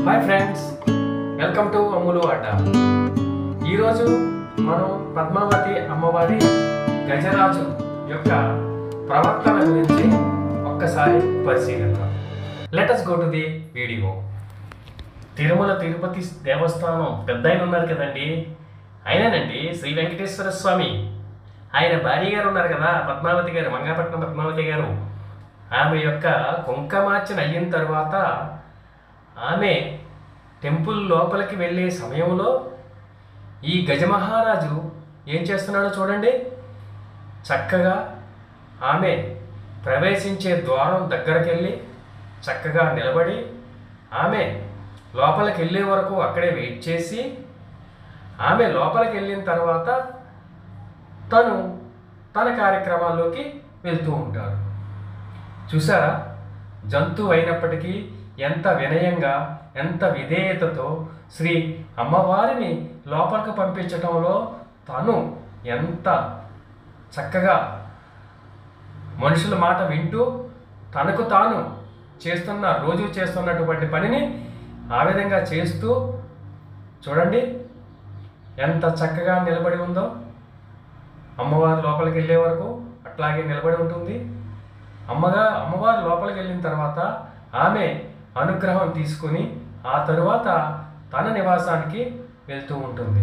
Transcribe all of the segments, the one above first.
Hi friends, welcome to అమ్ములు అడ్డ. ఈరోజు మనం పద్మావతి అమ్మవారి గజరాజు యొక్క ప్రవర్తన గురించి ఒక్కసారి పరిశీలిద్దాం. Let us go to the video. Tirumala Tirupati దేవస్థానం పెద్ద ఆయన ఉన్నారు కదండి, ఆయనేనండి శ్రీ వెంకటేశ్వర స్వామి. ఆయన భార్య గారు ఉన్నారు కదా, పద్మావతి గారు, మంగాపట్నం పద్మావతి గారు. ఆమె యొక్క కుంకుమార్చన అయిన తర్వాత ఆమె టెంపుల్ లోపలికి వెళ్ళే సమయంలో ఈ గజమహారాజు ఏం చేస్తున్నాడో చూడండి. చక్కగా ఆమె ప్రవేశించే ద్వారం దగ్గరికి వెళ్ళి చక్కగా నిలబడి ఆమె లోపలికి వెళ్ళే వరకు అక్కడే వెయిట్ చేసి, ఆమె లోపలికి వెళ్ళిన తర్వాత తను తన కార్యక్రమాల్లోకి వెళ్తూ ఉంటాడు. చూసారా, జంతువు అయినప్పటికీ ఎంత వినయంగా, ఎంత విధేయతతో శ్రీ అమ్మవారిని లోపలికి పంపించటంలో తను ఎంత చక్కగా మనుషుల మాట వింటూ తనకు తాను రోజు చేస్తున్నటువంటి పనిని ఆ విధంగా చేస్తూ చూడండి ఎంత చక్కగా నిలబడి ఉందో. అమ్మవారు లోపలికి వెళ్ళే వరకు అట్లాగే నిలబడి ఉంటుంది. అమ్మవారు లోపలికి వెళ్ళిన తర్వాత ఆమె అనుగ్రహం తీసుకుని ఆ తరువాత తన నివాసానికి వెళ్తూ ఉంటుంది.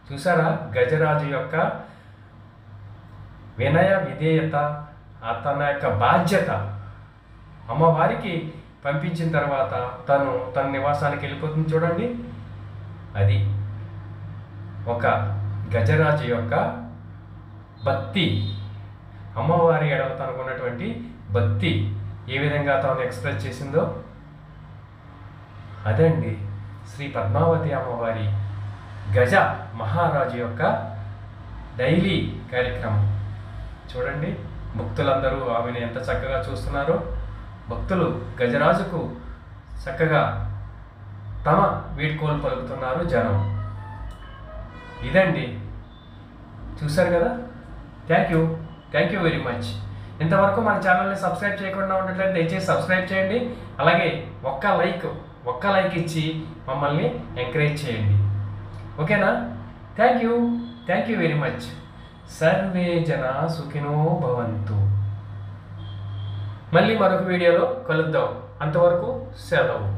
చూసారా, గజరాజు యొక్క వినయ విధేయత, తన యొక్క బాధ్యత. అమ్మవారికి పంపించిన తర్వాత తన నివాసానికి వెళ్ళిపోతుంది. చూడండి, అది ఒక గజరాజు యొక్క భక్తి. అమ్మవారి ఎడల తనకున్నటువంటి భక్తి ఏ విధంగా తాను ఎక్స్ప్రెస్ చేసిందో అదండి శ్రీ పద్మావతి అమ్మవారి గజ మహారాజు యొక్క డైలీ కార్యక్రమం. చూడండి, భక్తులందరూ ఆమెను ఎంత చక్కగా చూస్తున్నారో. భక్తులు గజరాజుకు చక్కగా తమ వీడ్కోలు పలుకుతున్నారు జనం. ఇదండి, చూశారు కదా. Thank you very much. ఇంతవరకు మన ఛానల్ని సబ్స్క్రైబ్ చేయకుండా ఉన్నట్లయితే దయచేసి సబ్స్క్రైబ్ చేయండి. అలాగే ఒక్క లైక్ ఇచ్చి మమ్మల్ని ఎంకరేజ్ చేయండి. ఓకేనా? Thank you very much. Survey జన సుఖినో భవంతు. మళ్ళీ మరొక వీడియోలో కలుద్దాం. అంతవరకు సెలవు.